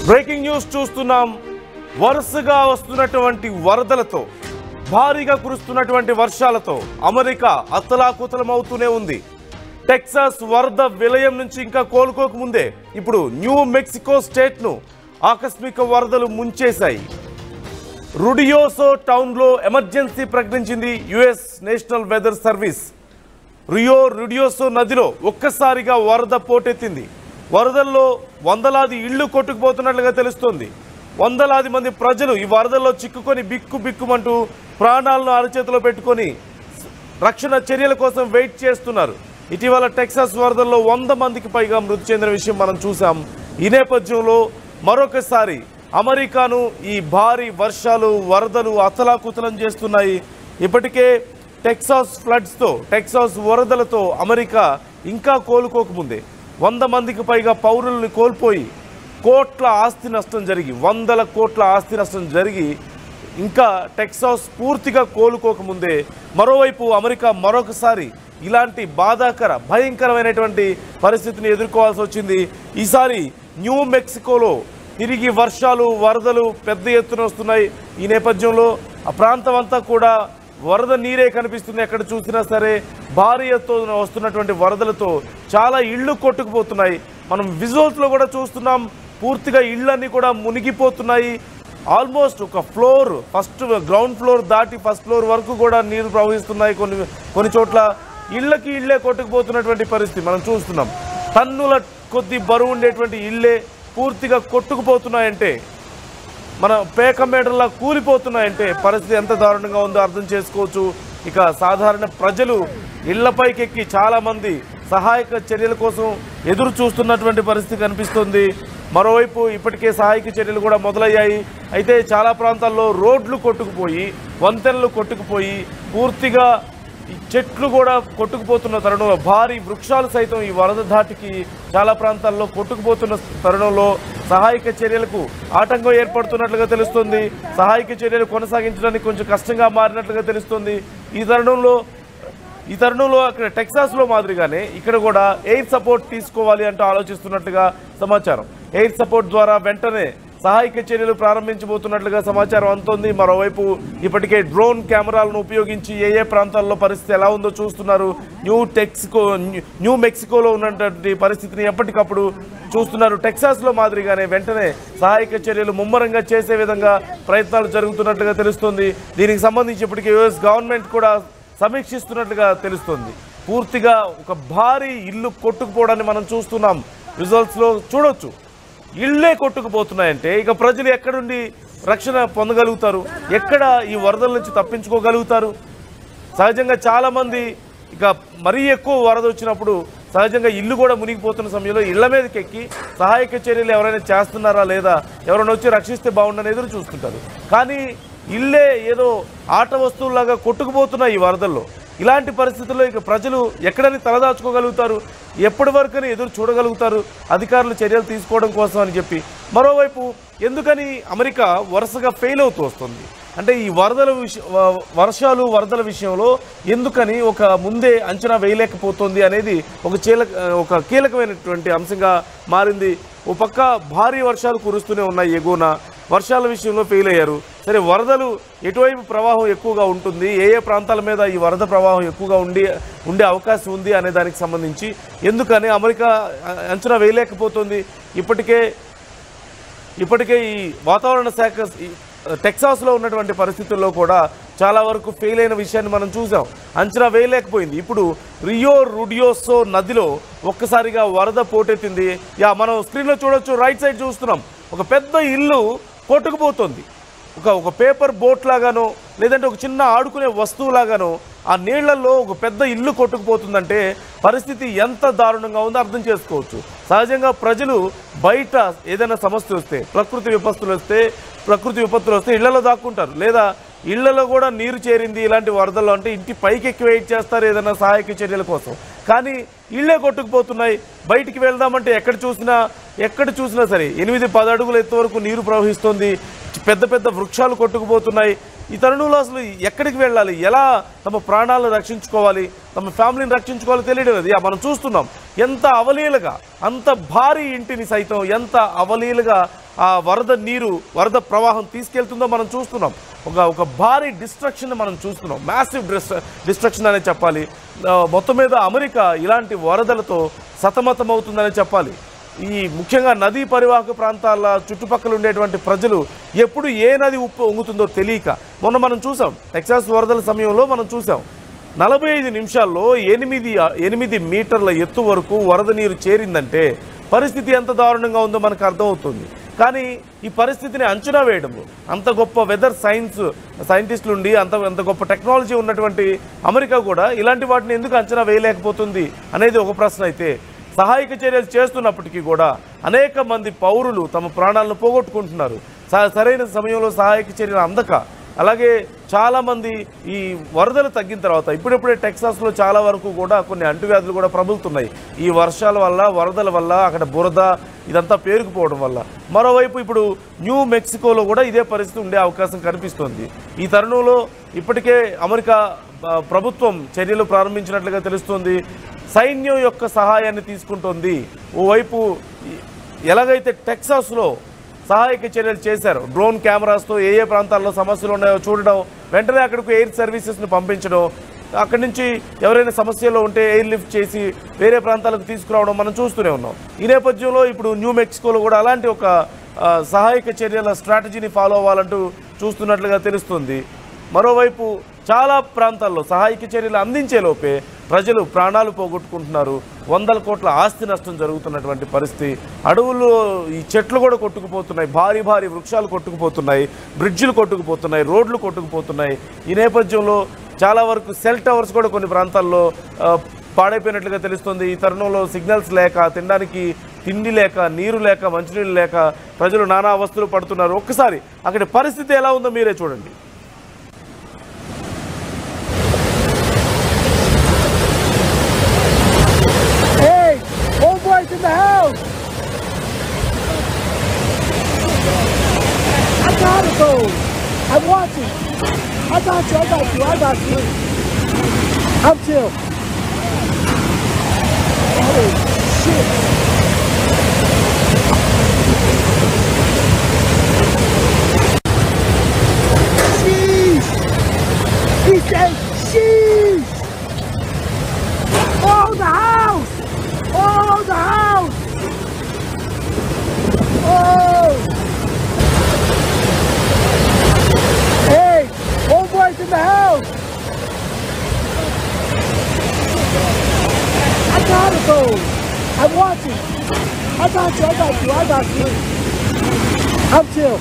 Breaking news చూస్తున్నాం. వరుసగా వస్తున్నటువంటి వరదలతో, భారీగా కురుస్తున్నటువంటి వర్షాలతో అమెరికా అతలాకుతలమవుతూనే ఉంది. టెక్సాస్ వరద విలయం నుంచి ఇంకా కోలుకోకముందే ఇప్పుడు న్యూ మెక్సికో స్టేట్ను ఆకస్మిక వరదలు ముంచేశాయి. రుడియోసో టౌన్లో ఎమర్జెన్సీ ప్రకటించింది యుఎస్ నేషనల్ వెదర్ సర్వీస్. రుడియోసో నదిలో ఒక్కసారిగా వరద పోటెత్తింది. వరదల్లో వందలాది ఇళ్లు కొట్టుకుపోతున్నట్లుగా తెలుస్తోంది. వందలాది మంది ప్రజలు ఈ వరదల్లో చిక్కుకొని బిక్కుమంటూ ప్రాణాలను అరచేతిలో పెట్టుకొని రక్షణ చర్యల కోసం వెయిట్ చేస్తున్నారు. ఇటీవల టెక్సాస్ వరదల్లో 100 మందికి పైగా మృతి చెందిన విషయం మనం చూసాం. ఈ నేపథ్యంలో మరొకసారి అమెరికాను ఈ భారీ వర్షాలు, వరదలు అతలాకుతలం చేస్తున్నాయి. ఇప్పటికే టెక్సాస్ ఫ్లడ్స్తో, టెక్సాస్ వరదలతో అమెరికా ఇంకా కోలుకోకముందే 100 మందికి పైగా పౌరుల్ని కోల్పోయి కోట్ల ఆస్తి నష్టం జరిగి, 100 కోట్ల ఆస్తి నష్టం జరిగి ఇంకా టెక్సాస్ పూర్తిగా కోలుకోకముందే మరోవైపు అమెరికా మరొకసారి ఇలాంటి బాధాకర, భయంకరమైనటువంటి పరిస్థితిని ఎదుర్కోవాల్సి వచ్చింది. ఈసారి న్యూ మెక్సికోలో తిరిగి వర్షాలు, వరదలు పెద్ద ఎత్తున వస్తున్నాయి. ఈ నేపథ్యంలో ఆ ప్రాంతం అంతా కూడా వరద నీరే కనిపిస్తుంది. ఎక్కడ చూసినా సరే భారీ ఎత్తున వస్తున్నటువంటి వరదలతో చాలా ఇళ్ళు కొట్టుకుపోతున్నాయి. మనం విజువల్స్లో కూడా చూస్తున్నాం. పూర్తిగా ఇళ్ళన్నీ కూడా మునిగిపోతున్నాయి. ఆల్మోస్ట్ ఒక ఫ్లోర్, గ్రౌండ్ ఫ్లోర్ దాటి ఫస్ట్ ఫ్లోర్ వరకు కూడా నీరు ప్రవహిస్తున్నాయి. కొన్ని చోట్ల ఇళ్ళకి ఇళ్ళే కొట్టుకుపోతున్నటువంటి పరిస్థితి మనం చూస్తున్నాం. టన్నుల కొద్ది బరువు ఉండేటువంటి ఇళ్ళే పూర్తిగా కొట్టుకుపోతున్నాయంటే, మన పేక మేడల్లా కూలిపోతున్నాయంటే పరిస్థితి ఎంత దారుణంగా ఉందో అర్థం చేసుకోవచ్చు. ఇక సాధారణ ప్రజలు ఇళ్లపైకి ఎక్కి చాలామంది సహాయక చర్యల కోసం ఎదురు చూస్తున్నటువంటి పరిస్థితి కనిపిస్తుంది. మరోవైపు ఇప్పటికే సహాయక చర్యలు కూడా మొదలయ్యాయి. అయితే చాలా ప్రాంతాల్లో రోడ్లు కొట్టుకుపోయి, వంతెనలు కొట్టుకుపోయి, పూర్తిగా చెట్లు కూడా కొట్టుకుపోతున్న తరుణంలో, భారీ వృక్షాలు సైతం ఈ వరద ధాటికి చాలా ప్రాంతాల్లో కొట్టుకుపోతున్న తరుణంలో సహాయక చర్యలకు ఆటంకం ఏర్పడుతున్నట్లుగా తెలుస్తుంది. సహాయక చర్యలు కొనసాగించడానికి కొంచెం కష్టంగా మారినట్లుగా తెలుస్తుంది. ఈ తరుణంలో అక్కడ టెక్సాస్లో మాదిరిగానే ఇక్కడ కూడా ఎయిర్ సపోర్ట్ తీసుకోవాలి అంటూ ఆలోచిస్తున్నట్లుగా సమాచారం. ఎయిర్ సపోర్ట్ ద్వారా వెంటనే సహాయక చర్యలు ప్రారంభించబోతున్నట్లుగా సమాచారం అందుతోంది. మరోవైపు ఇప్పటికే డ్రోన్ కెమెరాలను ఉపయోగించి ఏ ప్రాంతాల్లో పరిస్థితి ఎలా ఉందో చూస్తున్నారు. న్యూ మెక్సికోలో ఉన్నటువంటి పరిస్థితిని ఎప్పటికప్పుడు చూస్తున్నారు. టెక్సాస్లో మాదిరిగానే వెంటనే సహాయక చర్యలు ముమ్మరంగా చేసే విధంగా ప్రయత్నాలు జరుగుతున్నట్లుగా తెలుస్తుంది. దీనికి సంబంధించి ఇప్పటికే యుఎస్ గవర్నమెంట్ కూడా సమీక్షిస్తున్నట్లుగా తెలుస్తుంది. పూర్తిగా ఒక భారీ ఇల్లు కొట్టుకుపోవడాన్ని మనం చూస్తున్నాం. విజువల్స్లో చూడొచ్చు. ఇళ్లే కొట్టుకుపోతున్నాయంటే ఇక ప్రజలు ఎక్కడుండి రక్షణ పొందగలుగుతారు? ఎక్కడ ఈ వరదల నుంచి తప్పించుకోగలుగుతారు? సహజంగా చాలామంది ఇక మరీ ఎక్కువ వరద వచ్చినప్పుడు సహజంగా ఇల్లు కూడా మునిగిపోతున్న సమయంలో ఇళ్ల మీదకి ఎక్కి సహాయక చర్యలు ఎవరైనా చేస్తున్నారా లేదా, ఎవరైనా వచ్చి రక్షిస్తే బాగుండని ఎదురు చూస్తుంటారు. కానీ ఇల్లే ఏదో ఆట వస్తువులాగా కొట్టుకుపోతున్నాయి ఈ వరదల్లో. ఇలాంటి పరిస్థితుల్లో ఇక ప్రజలు ఎక్కడని తలదాచుకోగలుగుతారు? ఎప్పటి వరకని ఎదురు చూడగలుగుతారు అధికారులు చర్యలు తీసుకోవడం కోసం అని చెప్పి? మరోవైపు ఎందుకని అమెరికా వరుసగా ఫెయిల్ అవుతూ వస్తుంది అంటే ఈ వర్షాలు, వరదల విషయంలో ఎందుకని ఒక ముందే అంచనా వేయలేకపోతుంది అనేది ఒక కీలకమైనటువంటి అంశంగా మారింది. ఓ పక్క భారీ వర్షాలు కురుస్తూనే ఉన్నాయి. ఎగువన వర్షాల విషయంలో ఫెయిల్ అయ్యారు. సరే, వరదలు ఎటువైపు ప్రవాహం ఎక్కువగా ఉంటుంది, ఏ ప్రాంతాల మీద ఈ వరద ప్రవాహం ఎక్కువగా ఉండే అవకాశం ఉంది అనే దానికి సంబంధించి ఎందుకని అమెరికా అంచనా వేయలేకపోతుంది? ఇప్పటికే ఈ వాతావరణ శాఖ టెక్సాస్లో ఉన్నటువంటి పరిస్థితుల్లో కూడా చాలా వరకు ఫెయిల్ అయిన విషయాన్ని మనం చూసాం. అంచనా వేయలేకపోయింది. ఇప్పుడు రుడియోసో నదిలో ఒక్కసారిగా వరద పోటెత్తింది. మనం స్క్రీన్లో చూడొచ్చు, రైట్ సైడ్ చూస్తున్నాం. ఒక పెద్ద ఇల్లు కొట్టుకుపోతుంది. ఒక పేపర్ బోట్ లాగానో లేదంటే ఒక చిన్న ఆడుకునే వస్తువులాగానో ఆ నీళ్లలో ఒక పెద్ద ఇల్లు కొట్టుకుపోతుందంటే పరిస్థితి ఎంత దారుణంగా ఉందో అర్థం చేసుకోవచ్చు. సహజంగా ప్రజలు బయట ఏదైనా సమస్య వస్తే, ప్రకృతి విపత్తులు వస్తే ఇళ్లలో దాక్కుంటారు. లేదా ఇళ్లలో కూడా నీరు చేరింది ఇలాంటి వరదల్లో అంటే ఇంటి పైకి ఎక్కి వెయిట్ చేస్తారు ఏదైనా సహాయక చర్యల కోసం. కానీ ఇళ్లే కొట్టుకుపోతున్నాయి. బయటికి వెళ్దామంటే ఎక్కడ చూసినా సరే 8-10 అడుగుల ఎత్తు వరకు నీరు ప్రవహిస్తుంది. పెద్ద వృక్షాలు కొట్టుకుపోతున్నాయి. ఈ తరుణంలో అసలు ఎక్కడికి వెళ్ళాలి, ఎలా తమ ప్రాణాలను రక్షించుకోవాలి, తమ ఫ్యామిలీని రక్షించుకోవాలో తెలియడం లేదు. మనం చూస్తున్నాం ఎంత అవలీలగా, అంత భారీ ఇంటిని సైతం ఎంత అవలీలగా ఆ వరద ప్రవాహం తీసుకెళ్తుందో మనం చూస్తున్నాం. ఒక భారీ డిస్ట్రక్షన్ మనం చూస్తున్నాం. మ్యాసివ్ డిస్ట్రక్షన్ అనే చెప్పాలి. మొత్తం మీద అమెరికా ఇలాంటి వరదలతో సతమతమవుతుందనే చెప్పాలి. ఈ ముఖ్యంగా నదీ పరివాహక ప్రాంతాల చుట్టుపక్కల ఉండేటువంటి ప్రజలు ఎప్పుడు ఏ నది పొంగుతుందో తెలియక మొన్న మనం చూసాం. టెక్సాస్ వరదల సమయంలో మనం చూసాం 45 నిమిషాల్లో 8 మీటర్ల ఎత్తు వరకు వరద నీరు చేరిందంటే పరిస్థితి ఎంత దారుణంగా ఉందో మనకు అర్థమవుతుంది. కానీ ఈ పరిస్థితిని అంచనా వేయడము, అంత గొప్ప వెదర్ సైంటిస్టులు ఉండి అంత గొప్ప టెక్నాలజీ ఉన్నటువంటి అమెరికా కూడా ఇలాంటి వాటిని ఎందుకు అంచనా వేయలేకపోతుంది అనేది ఒక ప్రశ్న. అయితే సహాయక చర్యలు చేస్తున్నప్పటికీ కూడా అనేక మంది పౌరులు తమ ప్రాణాలను పోగొట్టుకుంటున్నారు సరైన సమయంలో సహాయక చర్యలు అందక. అలాగే చాలామంది ఈ వరదలు తగ్గిన తర్వాత ఇప్పుడిప్పుడే టెక్సాస్లో చాలా వరకు కూడా కొన్ని అంటువ్యాధులు కూడా ప్రబలుతున్నాయి. ఈ వర్షాల వల్ల, వరదల వల్ల, అక్కడ బురద ఇదంతా పేరుకుపోవడం వల్ల. మరోవైపు ఇప్పుడు న్యూ మెక్సికోలో కూడా ఇదే పరిస్థితి ఉండే అవకాశం కనిపిస్తోంది. ఈ తరుణంలో ఇప్పటికే అమెరికా ప్రభుత్వం చర్యలు ప్రారంభించినట్లుగా తెలుస్తోంది. సైన్యం యొక్క సహాయాన్ని తీసుకుంటోంది. ఓవైపు ఎలాగైతే టెక్సాస్లో సహాయక చర్యలు చేశారు, డ్రోన్ కెమెరాస్తో ఏ ప్రాంతాల్లో సమస్యలు ఉన్నాయో చూడడం, వెంటనే అక్కడికి ఎయిర్ సర్వీసెస్ని పంపించడం, అక్కడి నుంచి ఎవరైనా సమస్యలో ఉంటే ఎయిర్ లిఫ్ట్ చేసి వేరే ప్రాంతాలకు తీసుకురావడం మనం చూస్తూనే ఉన్నాం. ఈ నేపథ్యంలో ఇప్పుడు న్యూ మెక్సికోలో కూడా అలాంటి ఒక సహాయక చర్యల స్ట్రాటజీని ఫాలో అవ్వాలంటూ చూస్తున్నట్లుగా తెలుస్తుంది. మరోవైపు చాలా ప్రాంతాల్లో సహాయక చర్యలు అందించే లోపే ప్రజలు ప్రాణాలు పోగొట్టుకుంటున్నారు. 100 కోట్ల ఆస్తి నష్టం జరుగుతున్నటువంటి పరిస్థితి. అడవుల్లో ఈ చెట్లు కూడా కొట్టుకుపోతున్నాయి, భారీ వృక్షాలు కొట్టుకుపోతున్నాయి, బ్రిడ్జిలు కొట్టుకుపోతున్నాయి, రోడ్లు కొట్టుకుపోతున్నాయి. ఈ నేపథ్యంలో చాలా వరకు సెల్ టవర్స్ కూడా కొన్ని ప్రాంతాల్లో పాడైపోయినట్లుగా తెలుస్తుంది. ఈ తరుణంలో సిగ్నల్స్ లేక, తినడానికి తిండి లేక, నీరు లేక, మంచినీళ్ళు లేక ప్రజలు నానా అవస్థలు పడుతున్నారు. ఒక్కసారి అక్కడి పరిస్థితి ఎలా ఉందో మీరే చూడండి. In the house. I got it though. I'm watching. I got you. I'm chill. Oh shit. Sheesh. He said sheesh. Oh, the house. Oh, the house! Oh! Hey, homeboys in the house! I got it though. I'm watching. I got you. I'm chill.